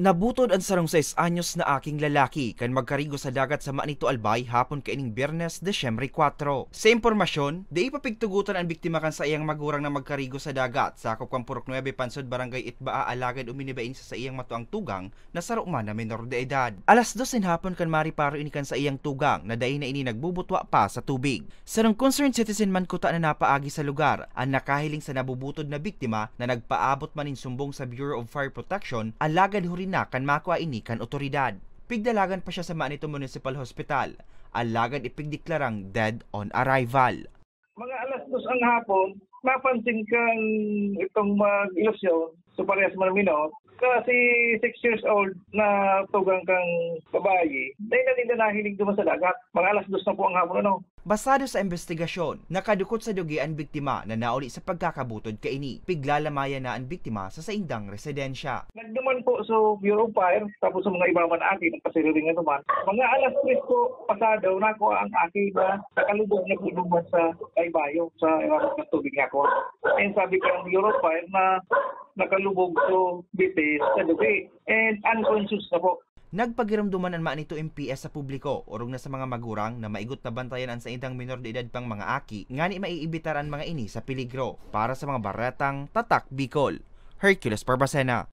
Nabutod ang sarong 6 anyos na aking lalaki kan magkarigo sa dagat sa Manito Albay hapon kaining Biyernes, Desyembre 4. Sa impormasyon, di ipapigtugutan ang biktima kan sa iyang magurang na magkarigo sa dagat sa Kupang Purok 9 Pansod Barangay Itbaa alagad uminibain sa iyang matuang tugang na saruma na menor de edad. Alas 2 hapon kan mariparo ini kan sa iyang tugang na dai na ini nagbubutwa pa sa tubig. Sarong concerned citizen man kuta na napaagi sa lugar ang nakahiling sa nabubutod na biktima na nagpaabot manin sumbong sa Bureau of Fire Protection alagad hurin na kan makuha ini kan otoridad. Pigdalagan pa siya sa Manito Municipal Hospital. Alagad ipigdeklarang dead on arrival. Mga alas 2 ang hapon, mapansin kang itong mag-ilusyon sa parehas manamino kasi 6 years old na tugang kang babae, dahil na nila nahiling duman sa dagat. Mga alas 2 na po ang hapon ano. Basado sa investigasyon, nakadukot sa dugi ang biktima na nauli sa pagkakabutod kaini. Piglalamaya na ang biktima sa saindang residensya. Nagduman po sa Bureau of Fire, tapos sa mga iba man aki, nagpasiriling na naman. Mga alas 3 po pasado, nako ang aki na nakalubog na kulungan sa Aybayo, sa iwanan ng tubig ako. And sabi ko ng Bureau of Fire na nakalubog so bitis sa dugi. And unconscious na po. Nagpagiramduman ang Manito MPS sa publiko, urong na sa mga magurang na maigot na bantayan ang sa indang minor de edad pang mga aki, ngani maiibitaran mga ini sa peligro para sa mga baretang Tatak Bicol. Hercules Barbacena.